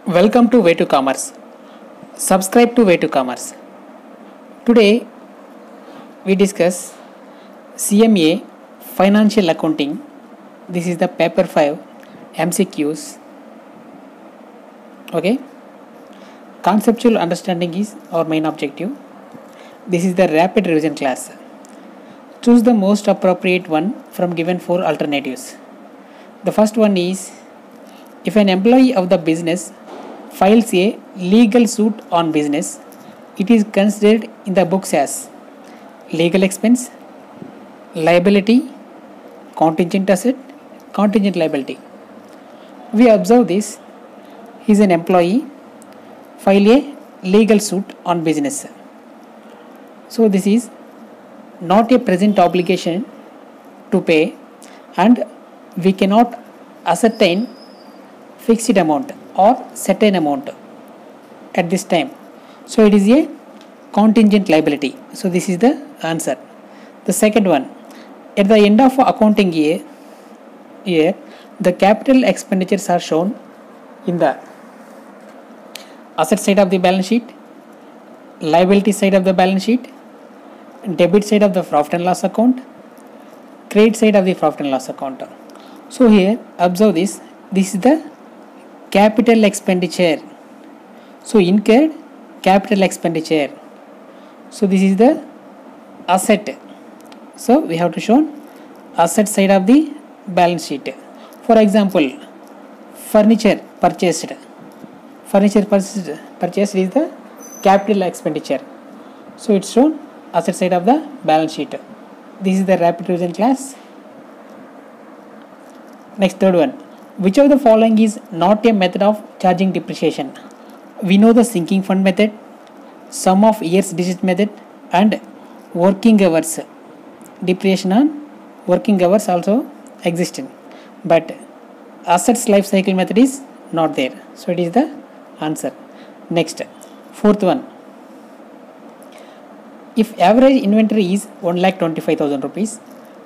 Welcome to Way to Commerce. Subscribe to Way to Commerce. Today we discuss CMA Financial Accounting. This is the paper 5 MCQs. Okay. Conceptual understanding is our main objective. This is the rapid revision class. Choose the most appropriate one from given 4 alternatives. The first one is, if an employee of the business files a legal suit on business, it is considered in the books as legal expense, liability, contingent asset, contingent liability. We observe this: he is an employee, file a legal suit on business. So this is not a present obligation to pay, and we cannot ascertain fixed amount or certain amount at this time. So it is a contingent liability. So this is the answer. The second one, at the end of accounting year, the capital expenditures are shown in the asset side of the balance sheet, liability side of the balance sheet, debit side of the profit and loss account, credit side of the profit and loss account. So here observe this. This is the capital expenditure. So incurred capital expenditure. So this is the asset. So we have to show asset side of the balance sheet. For example, furniture purchased. Furniture purchased is the capital expenditure. So it's shown asset side of the balance sheet. This is the rapid revision class. Next, third one. Which of the following is not a method of charging depreciation? We know the sinking fund method, sum of years digit method, and working hours. Depreciation on working hours also existing, but assets life cycle method is not there. So it is the answer. Next, fourth one. If average inventory is 1,25,000 rupees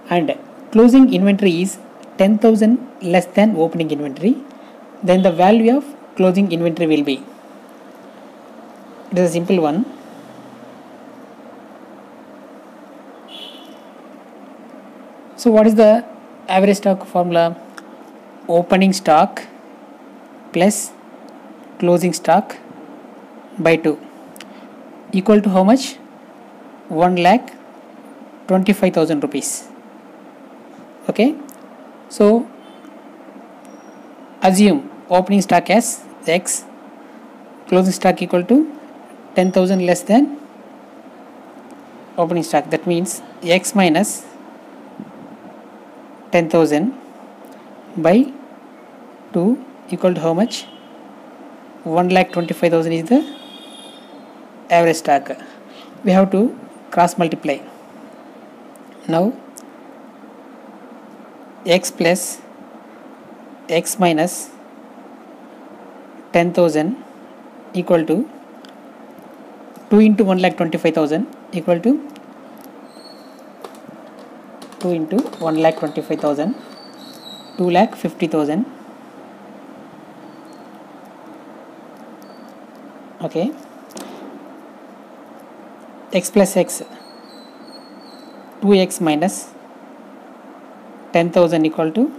and closing inventory is 10,000 less than opening inventory, then the value of closing inventory will be. It is a simple one. So what is the average stock formula? Opening stock plus closing stock by 2 equal to how much? 1,25,000 rupees. Okay. So assume opening stock as X, closing stock equal to 10,000 less than opening stock. That means X minus 10,000 by 2 equal to how much? 1,25,000 is the average stock. We have to cross multiply. Now X plus X minus 10,000 equal to 2 into 1,25,000 equal to 2 into 1,25,000, 2,50,000. Okay. X plus X, 2x minus 10,000 equal to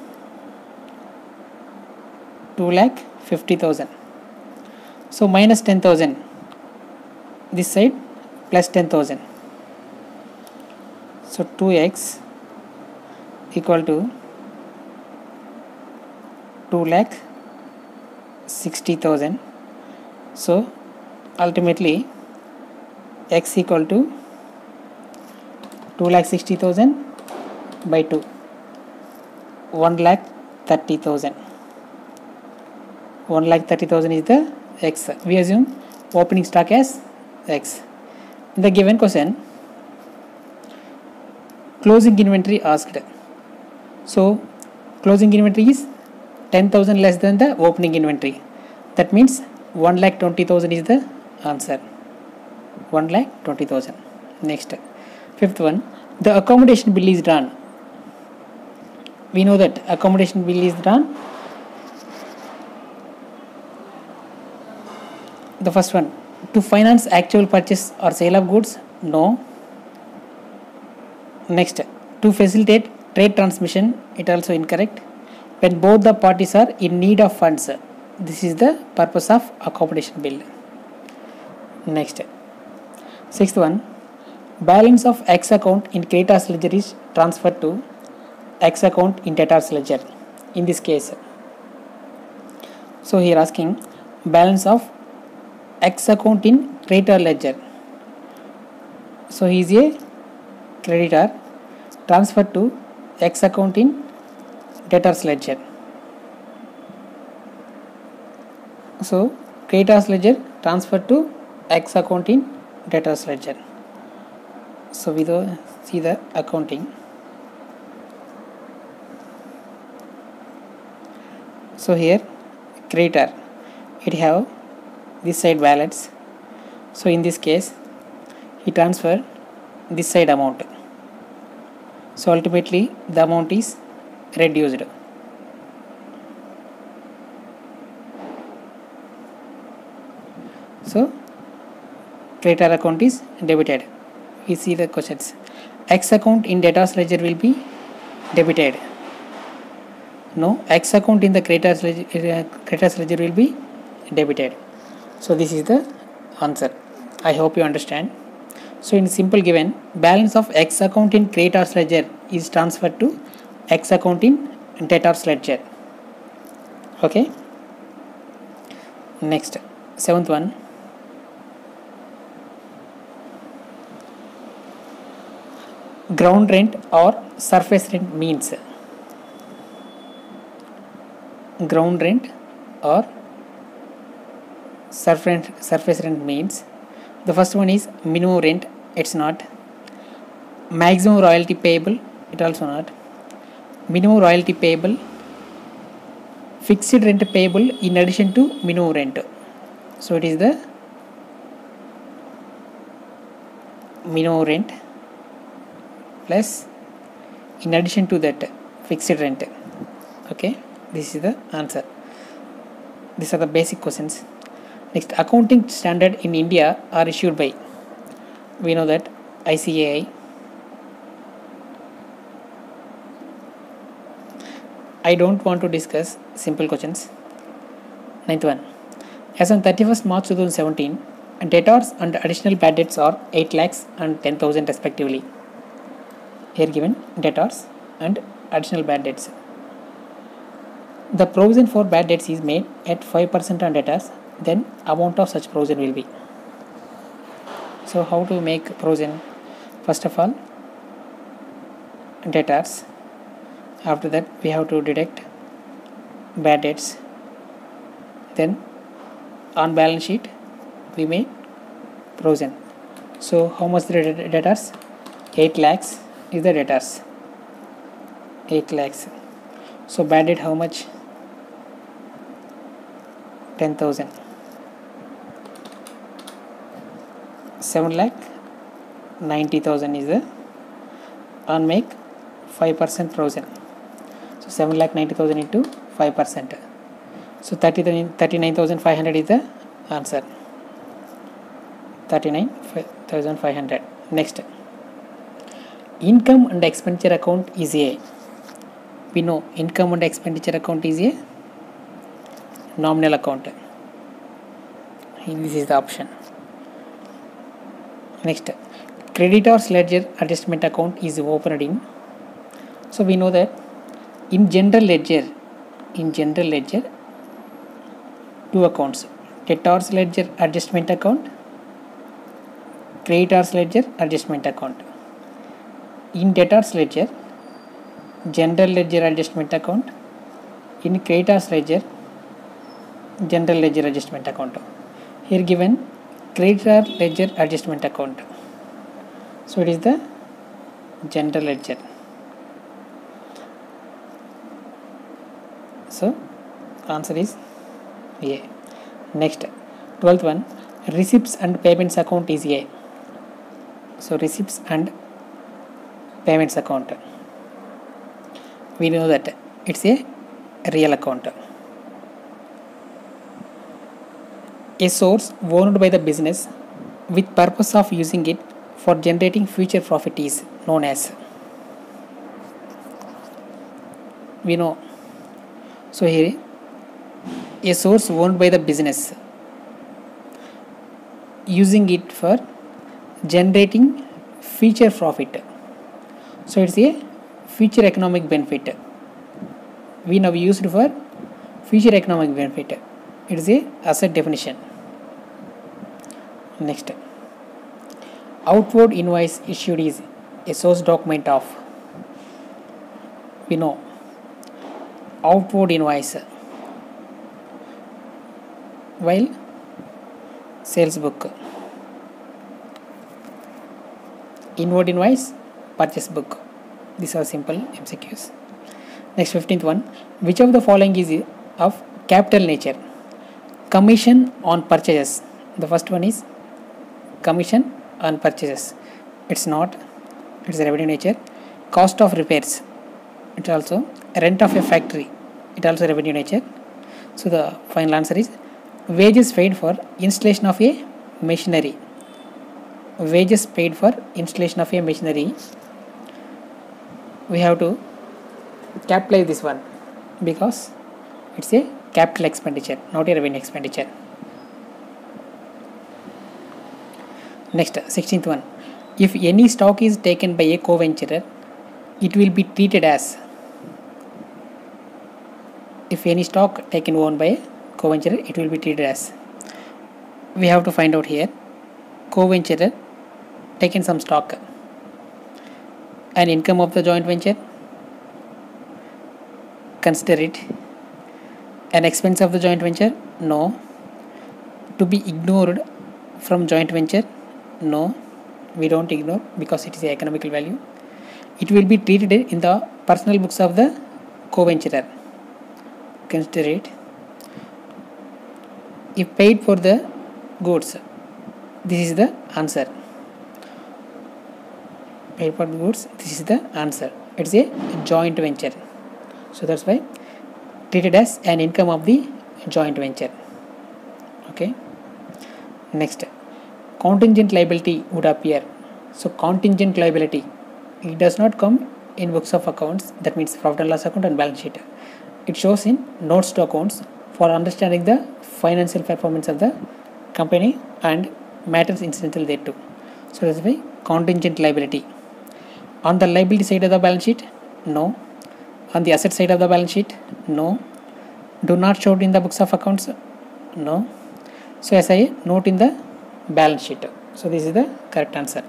2,50,000. So minus 10,000 this side plus 10,000. So 2x equal to 2,60,000. So ultimately x equal to 2,60,000 by 2. 1,30,000. 1,30,000 is the X. We assume opening stock as X. In the given question, closing inventory asked. So closing inventory is 10,000 less than the opening inventory. That means 1,20,000 is the answer. 1,20,000. Next, fifth one. The accommodation bill is done. We know that accommodation bill is done The first one, to finance actual purchase or sale of goods, no. Next, to facilitate trade transmission, it also incorrect. When both the parties are in need of funds, this is the purpose of accommodation bill. Next, sixth one, balance of X account in creditors ledger is transferred to X account in debtors ledger. In this case, so here asking balance of X account in creditor ledger. So he is a creditor, transferred to X account in debtors ledger. So creditors ledger transferred to X account in debtors ledger. So we do see the accounting. So here creditor, it have this side balance. So in this case he transfer this side amount. So ultimately the amount is reduced. So creditor account is debited. We see the questions. X account in debtors ledger will be debited. No, X account in the creditors ledger will be debited. So this is the answer. I hope you understand. So in simple given, balance of X account in creditors ledger is transferred to X account in debtors ledger. Okay. Next, seventh one. Ground rent or surface rent means. Ground rent or surface rent means, the first one is minimum rent, it's not. Maximum royalty payable, it also not. Minimum royalty payable, fixed rent payable in addition to minimum rent. So it is the minimum rent plus in addition to that fixed rent. Okay, this is the answer. These are the basic questions. Next, accounting standard in India are issued by, we know that ICAI. I don't want to discuss simple questions. Ninth one, as on 31st March 2017, debtors and additional bad debts are 8 lakhs and 10,000 respectively. Here given debtors and additional bad debts. The provision for bad debts is made at 5% on debtors, then amount of such provision will be. So how to make provision? First of all, debtors. After that we have to deduct bad debts. Then on balance sheet we make provision. So how much the debtors? 8 lakhs is the debtors. 8 lakhs. So bad debt how much? 10,000. 7,90,000 is the on make 5% provision. So 7,90,000 into 5%. So 39,500 is the answer. 39,500. Next, income and expenditure account is a. We know income and expenditure account is a nominal account. This is the option. Next, creditors ledger adjustment account is opened in. So we know that in general ledger, two accounts: debtors ledger adjustment account, creditors ledger adjustment account. In debtors ledger, general ledger adjustment account. In creditors ledger, general ledger adjustment account. Here given creditor ledger adjustment account. So it is the general ledger. So answer is A. Next, 12th one, receipts and payments account is A. So receipts and payments account, we know that it's a real account. A source owned by the business with purpose of using it for generating future profit is known as, we know. So here, a source owned by the business using it for generating future profit, so it's a future economic benefit. We now used for future economic benefit. It is a asset definition. Next, outward invoice issued is a source document of, we know, outward invoice, while sales book. Inward invoice, purchase book. These are simple MCQs. Next, 15th one. Which of the following is of capital nature? Commission on purchases. The first one is commission on purchases. It's not. It's a revenue nature. Cost of repairs. It's also rent of a factory. It also revenue nature. So the final answer is wages paid for installation of a machinery. Wages paid for installation of a machinery. We have to capitalize this one because it's a capital expenditure, not a revenue expenditure. Next, 16th one. If any stock is taken by a co-venturer, it will be treated as. If any stock taken owned by a co-venturer, it will be treated as. We have to find out here. Co-venturer taken some stock. An income of the joint venture, consider it. An expense of the joint venture, no. To be ignored from joint venture, no, we don't ignore because it is a economical value. It will be treated in the personal books of the co-venturer, consider it. If paid for the goods, this is the answer. Paid for the goods, this is the answer. It's a joint venture, so that's why treated as an income of the joint venture. Okay. Next, contingent liability would appear. So contingent liability, it does not come in books of accounts, that means profit and loss account and balance sheet. It shows in notes to accounts for understanding the financial performance of the company and matters incidental thereto. So that's why contingent liability. On the liability side of the balance sheet, no. On the asset side of the balance sheet, no. Do not show it in the books of accounts, no. So as I note in the balance sheet. So this is the correct answer.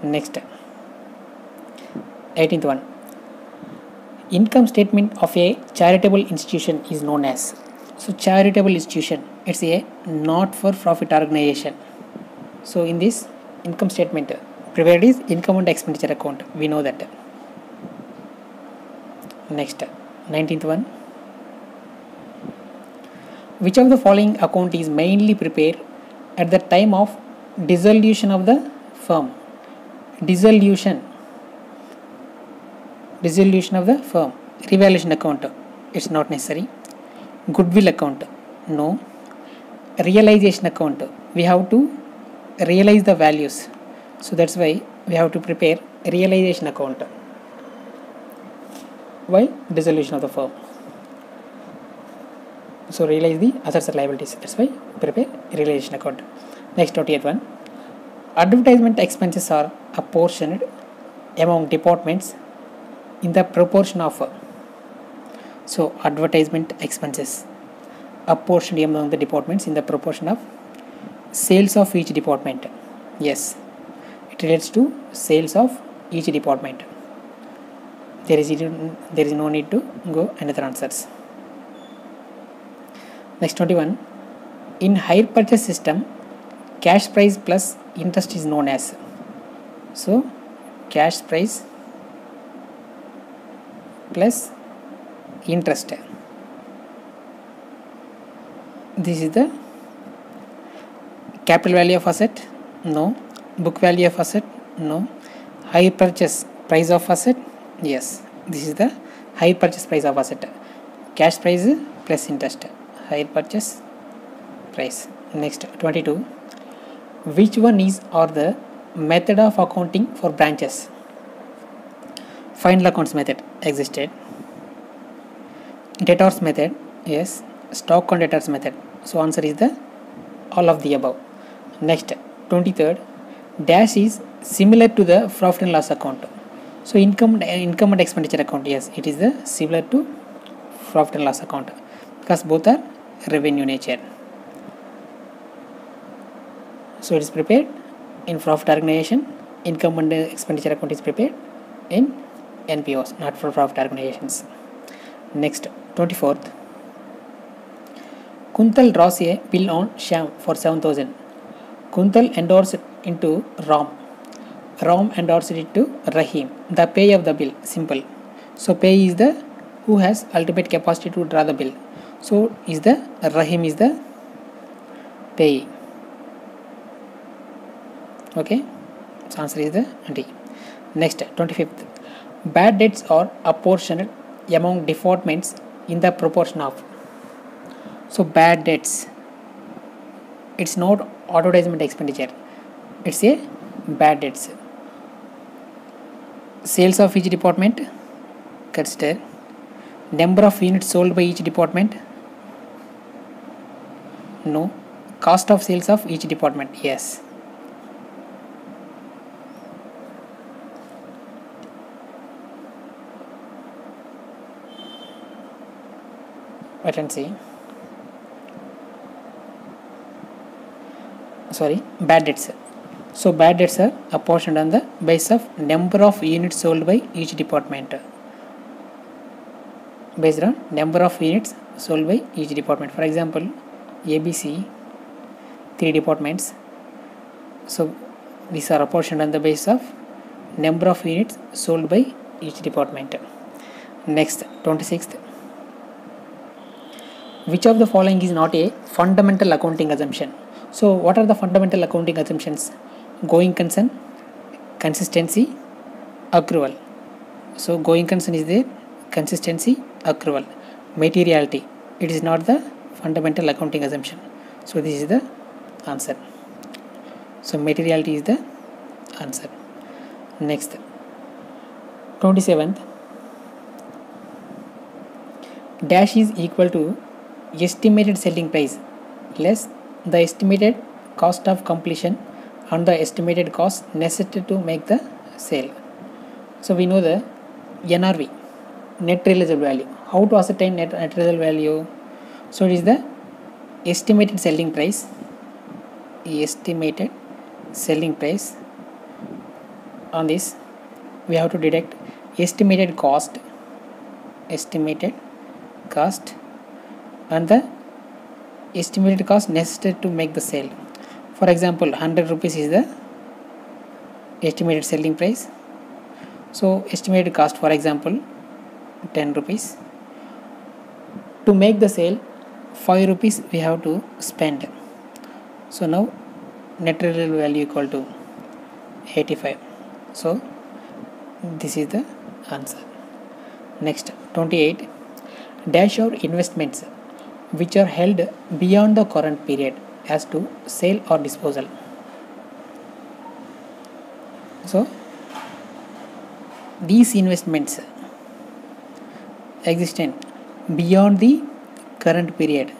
Next, 18th one. Income statement of a charitable institution is known as. So charitable institution, it's a not for profit organization. So in this income statement, prepared is income and expenditure account. We know that. Next, 19th one. Which of the following account is mainly prepared at the time of dissolution of the firm? Dissolution of the firm. Revaluation account, it's not necessary. Goodwill account, no. Realization account, we have to realize the values, so that's why we have to prepare realization account while dissolution of the firm. So realize the assets and liabilities, that's why prepare realization account. Next, 20th one. Advertisement expenses are apportioned among departments in the proportion of. So advertisement expenses apportioned among the departments in the proportion of sales of each department. Yes, it relates to sales of each department. There is no need to go another answers. Next, 21. In hire purchase system, cash price plus interest is known as. So cash price plus interest. This is the capital value of asset, no. Book value of asset, no. Hire purchase price of asset, yes. This is the hire purchase price of asset. Cash price plus interest, hire purchase price. Next 22. Which one is or the method of accounting for branches? Final accounts method existed. Debtors method, yes. Stock on debtors method. So answer is the all of the above. Next 23rd. Dash is similar to the profit and loss account. So income and expenditure account, yes, it is the similar to profit and loss account because both are revenue nature. So it is prepared in profit organization. Income and expenditure account is prepared in NPOs, not for profit organizations. Next 24th. Kuntal draws a bill on Shyam for 7,000. Kuntal endorsed into Ram. Ram endorsed it to Rahim. The pay of the bill, simple. So pay is the who has ultimate capacity to draw the bill. So is the Rahim is the payee. Okay, so answer is the D. Next 25th. Bad debts are apportioned among defaultments in the proportion of. So bad debts, it's not advertisement expenditure, it's a bad debts. Sales of each department, consider. Number of units sold by each department, no. Cost of sales of each department, yes. Wait and see. Sorry, bad debts. So bad debts are apportioned on the basis of number of units sold by each department. Based on number of units sold by each department. For example, ABC, 3 departments. So these are apportioned on the basis of number of units sold by each department. Next, 26th. Which of the following is not a fundamental accounting assumption? So what are the fundamental accounting assumptions? Going concern, consistency, accrual. So going concern is there, consistency, accrual. Materiality, it is not the fundamental accounting assumption. So this is the answer. So materiality is the answer. Next, 27th. Dash is equal to estimated selling price less the estimated cost of completion and the estimated cost necessary to make the sale. So we know the NRV, net realizable value. How to ascertain net realizable value? So it is the estimated selling price. Estimated selling price. On this, we have to deduct estimated cost. Estimated cost and the estimated cost necessary to make the sale. For example, 100 rupees is the estimated selling price. So estimated cost, for example, 10 rupees. To make the sale, 5 rupees we have to spend. So now net realizable value equal to 85. So this is the answer. Next, 28. Dash our investments which are held beyond the current period as to sale or disposal. So these investments existent beyond the current period.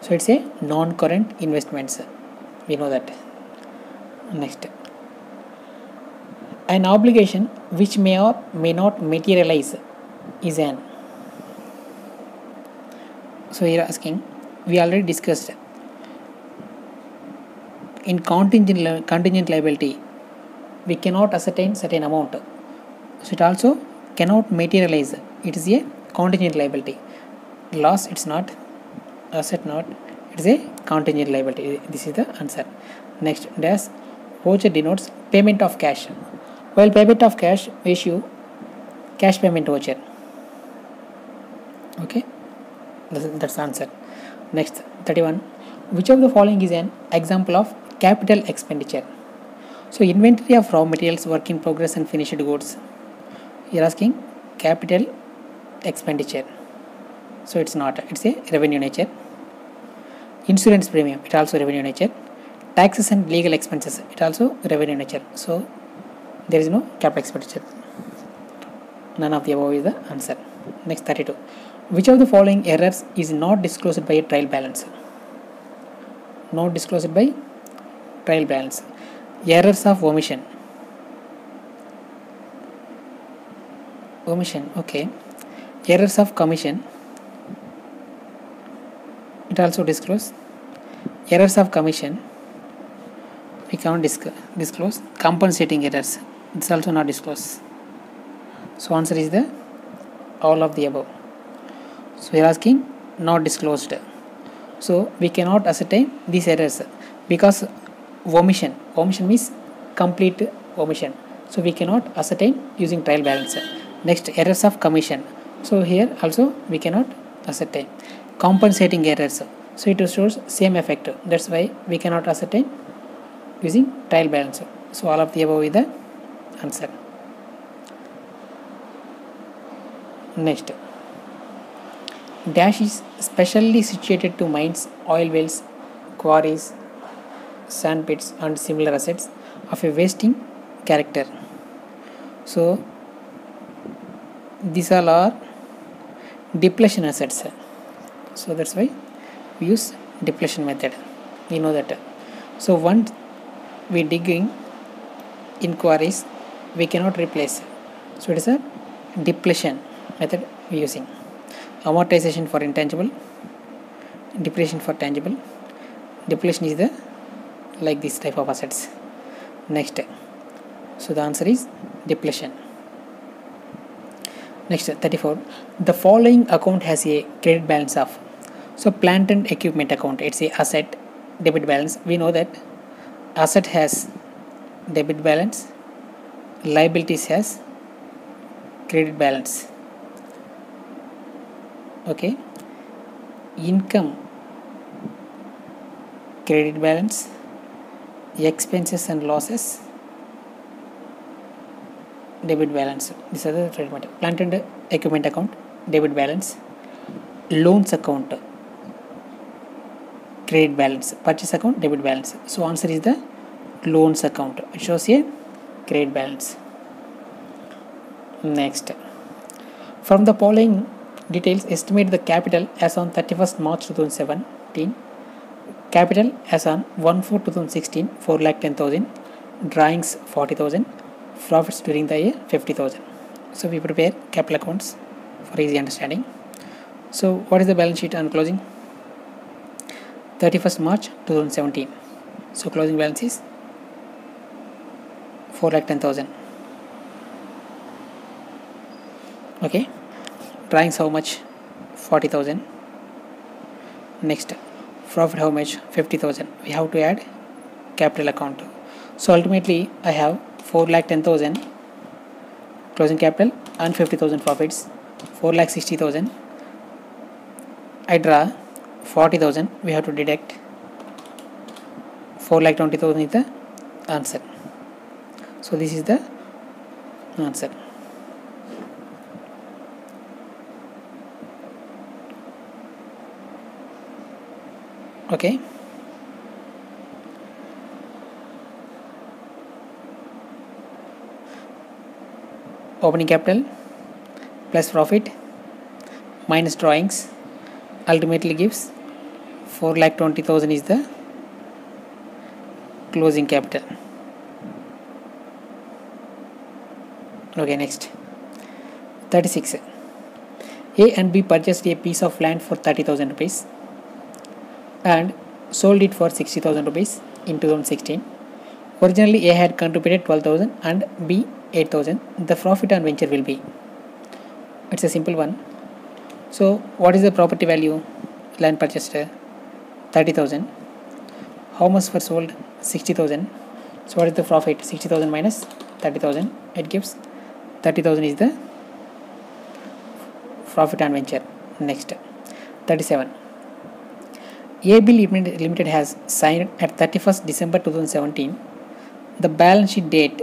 So it's a non-current investments. We know that. Next, an obligation which may or may not materialize is an. So here asking, we already discussed in contingent liability we cannot ascertain certain amount. So it also cannot materialize. It is a contingent liability. Loss, it's not. Asset, not. It is a contingent liability. This is the answer. Next, dash voucher denotes payment of cash. While payment of cash, we issue cash payment voucher. Okay, that's the answer. Next, 31. Which of the following is an example of capital expenditure? So inventory of raw materials, work in progress and finished goods. You're asking capital expenditure. So it's not, it's a revenue nature. Insurance premium, it also revenue nature. Taxes and legal expenses, it also revenue nature. So there is no capital expenditure. None of the above is the answer. Next 32. Which of the following errors is not disclosed by a trial balance? Not disclosed by trial balance. Errors of omission. Omission, okay. Errors of commission, it also disclose. Errors of commission, we cannot disclose. Compensating errors, it's also not disclosed. So answer is the all of the above. So we are asking not disclosed. So we cannot ascertain these errors because omission means complete omission. So we cannot ascertain using trial balance. Next, errors of commission. So here also we cannot ascertain. Compensating errors. So it shows same effect. That's why we cannot ascertain using trial balance. So all of the above is the answer. Next, dash is specially situated to mines, oil wells, quarries, sand pits and similar assets of a wasting character. So these all are depletion assets. So that's why we use depletion method. We know that. So once we digging in quarries, we cannot replace. So it is a depletion method we using. Amortization for intangible, depreciation for tangible. Depletion is the like this type of assets. Next, so the answer is depletion. Next, 34. The following account has a credit balance of. So plant and equipment account, it's a asset debit balance. We know that asset has debit balance, liabilities has credit balance. Okay, income credit balance, expenses and losses debit balance. These are the credit matter. Plant and equipment account debit balance, loans account credit balance, purchase account debit balance. So answer is the loans account. It shows a credit balance. Next, from the following details, estimate the capital as on 31st March 2017. Capital as on 1/4/2016 4,10,000. Drawings 40,000. Profits during the year 50,000. So we prepare capital accounts for easy understanding. So what is the balance sheet on closing? 31st March 2017. So closing balance is 4,10,000. Okay. Drawings how much? 40,000. Next, profit how much? 50,000. We have to add capital account. So ultimately I have 4,10,000 closing capital and 50,000 profits. 4,60,000. I draw 40,000. We have to deduct 4,20,000 is the answer. So this is the answer. Okay. Opening capital plus profit minus drawings ultimately gives 4,20,000 is the closing capital. Okay, next 36. A and B purchased a piece of land for 30,000 rupees and sold it for 60,000 rupees in 2016. Originally A had contributed 12,000 and B 8,000. The profit on venture will be. It's a simple one. So what is the property value? Land purchased 30,000. How much for sold? 60,000. So what is the profit? 60,000 minus 30,000. It gives 30,000 is the profit on venture. Next, 37. AB Limited has signed at 31st December 2017 the balance sheet date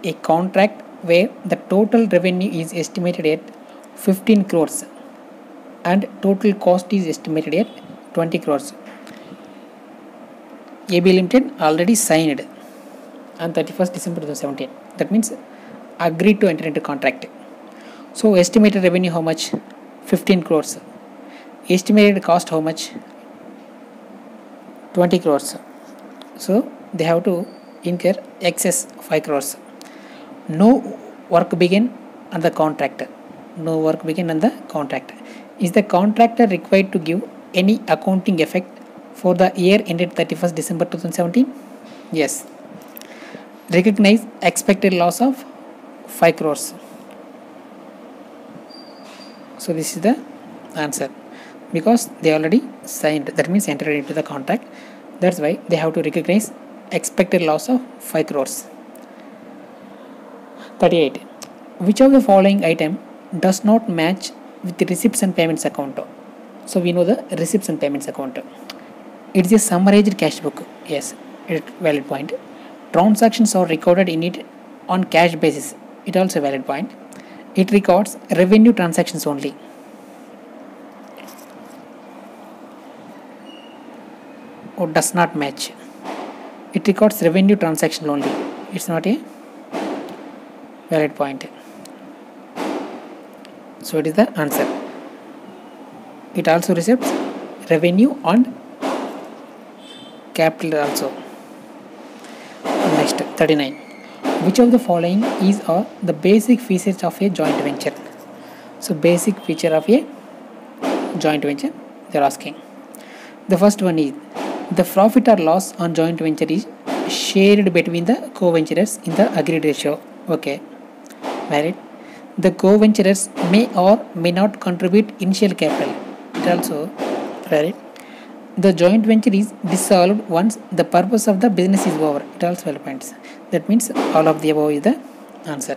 a contract where the total revenue is estimated at 15 crores and total cost is estimated at 20 crores. AB Limited already signed on 31st December 2017. That means agreed to enter into contract. So estimated revenue how much? 15 crores. Estimated cost how much? 20 crores. So they have to incur excess 5 crores. No work begin on the contract. No work begin on the contract. Is the contractor required to give any accounting effect for the year ended 31st December 2017? Yes. Recognize expected loss of 5 crores. So this is the answer, because they already signed, that means entered into the contract. That's why they have to recognize expected loss of 5 crores. 38. Which of the following item does not match with the receipts and payments account? So we know the receipts and payments account. It is a summarized cash book. Yes, it's valid point. Transactions are recorded in it on cash basis. It also a valid point. It records revenue transactions only. Or does not match. It records revenue transaction only. It's not a valid point. So it is the answer. It also receives revenue on capital also. Next, 39. Which of the following is the basic features of a joint venture? So basic feature of a joint venture they are asking. The first one is the profit or loss on joint venture is shared between the co-venturers in the agreed ratio. Okay, valid. The co-venturers may or may not contribute initial capital. It also valid. The joint venture is dissolved once the purpose of the business is over. It also valid points. That means all of the above is the answer.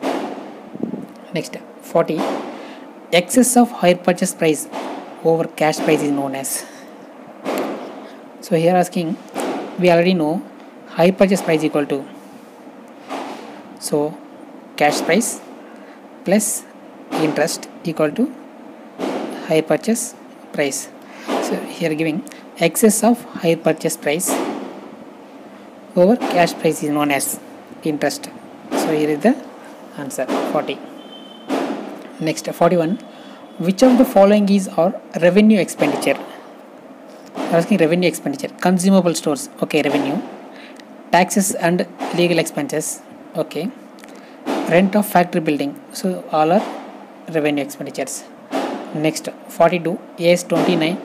Next, 40. Excess of higher purchase price over cash price is known as. So here asking, we already know high purchase price equal to, so cash price plus interest equal to high purchase price. So here giving excess of high purchase price over cash price is known as interest. So here is the answer, 40. Next, 41. Which of the following is our revenue expenditure? Asking revenue expenditure. Consumable stores, okay, revenue. Taxes and legal expenses, okay. Rent of factory building, so all are revenue expenditures. Next, 42. AS 29,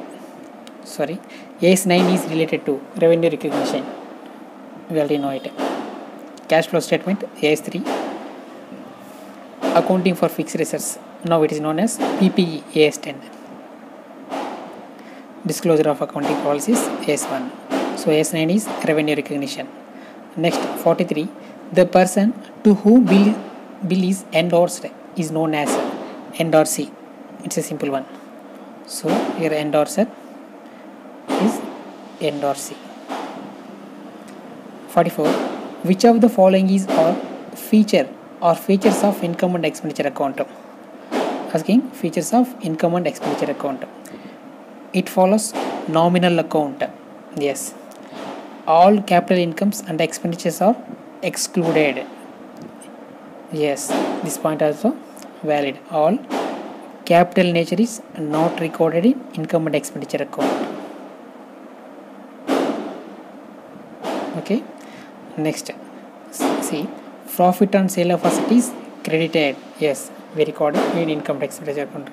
sorry, AS 9 is related to revenue recognition. We already know it. Cash flow statement, AS 3. Accounting for fixed assets, now it is known as PPE, AS 10. Disclosure of accounting policies, AS 1. So AS 9 is revenue recognition. Next, 43. The person to whom bill is endorsed is known as endorsee. It's a simple one. So here endorser is endorsee. 44. Which of the following is or feature or features of income and expenditure account? Asking features of income and expenditure account. It follows nominal account. Yes. All capital incomes and expenditures are excluded. Yes, this point also valid. All capital nature is not recorded in income and expenditure account. Okay. Next, see, profit on sale of asset is credited. Yes, we recorded in income and expenditure account.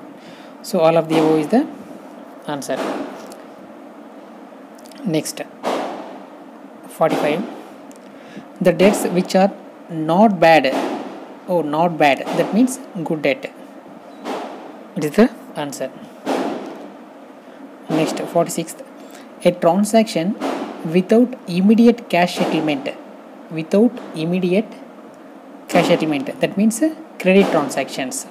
So all of the above is the answer. Next, 45. The debts which are not bad, oh not bad, that means good debt. It is the answer. Next, 46. A transaction without immediate cash settlement, that means credit transactions.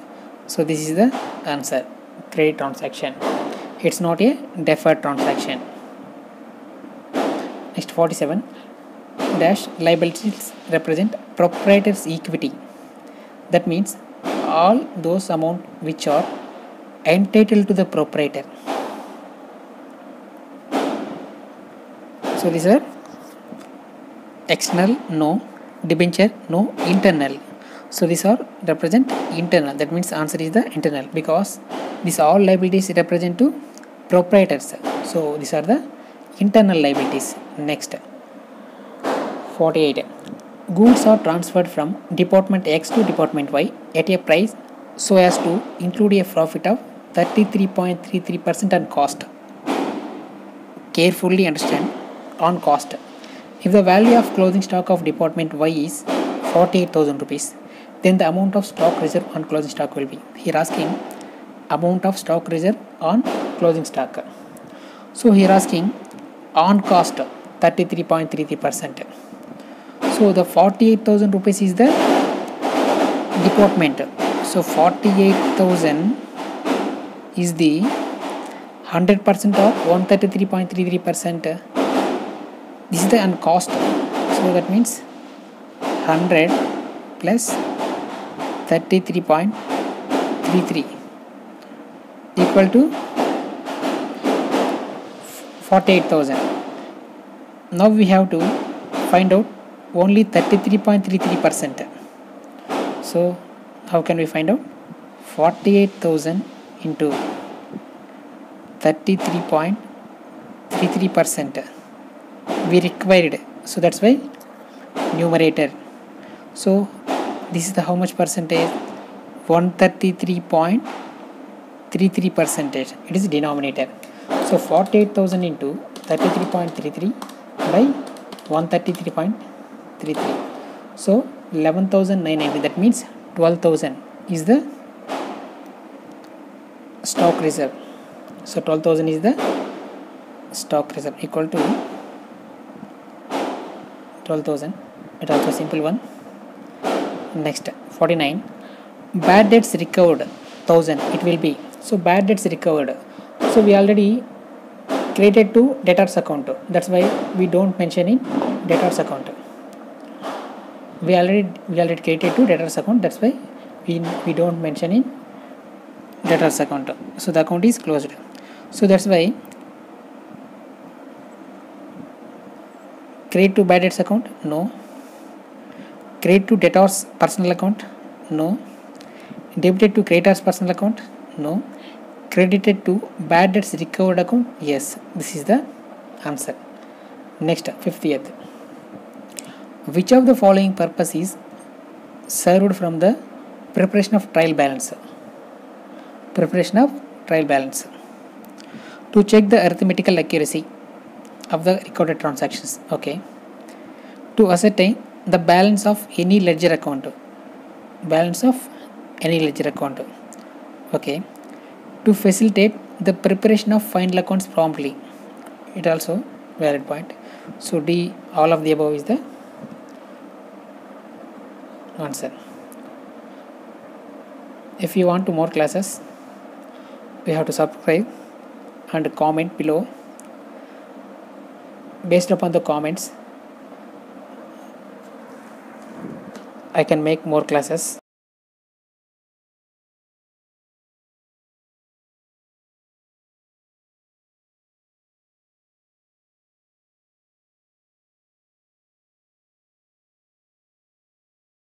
So this is the answer, credit transaction. It's not a deferred transaction. Next, 47. Dash liabilities represent proprietor's equity. That means all those amount which are entitled to the proprietor. So these are external, no. Debenture, no. Internal. So these are represent internal. That means answer is the internal, because these all liabilities represent to proprietors. So these are the internal liabilities. Next, 48. Goods are transferred from Department X to Department Y at a price so as to include a profit of 33.33% on cost. Carefully understand on cost. If the value of closing stock of Department Y is 48,000 rupees, then the amount of stock reserve on closing stock will be. Here asking amount of stock reserve on closing stock. So here asking on cost 33.33%. So the 48,000 rupees is the department. So 48,000 is the 100% of 133.33%. This is the on cost. So that means 100 plus 33.33 equal to 48,000. Now we have to find out only 33.33%. So how can we find out? 48,000 into 33.33% we required. So that's why numerator. So this is the how much percentage? 133.33%. It is denominator. So 48,000 into 33.33 by 133.33. So 11,990. That means 12,000 is the stock reserve. So 12,000 is the stock reserve equal to 12,000. It also simple one. Next, 49. Bad debts recovered 1,000. It will be. So bad debts recovered. So we already created to debtors account. That's why we don't mention in debtors account. We already created to debtors account. That's why we don't mention in debtors account. So the account is closed. So that's why credit to bad debts account, no. Credit to debtors personal account, no. Debited to creditors personal account, no. Credited to bad debts recovered account, yes. This is the answer. Next, 50th. Which of the following purpose is served from the preparation of trial balance? Preparation of trial balance. To check the arithmetical accuracy of the recorded transactions. Okay. To ascertain the balance of any ledger account. Balance of any ledger account. Okay. To facilitate the preparation of final accounts promptly. It also valid point. So D, all of the above is the answer. If you want to more classes, you have to subscribe and comment below. Based upon the comments, I can make more classes.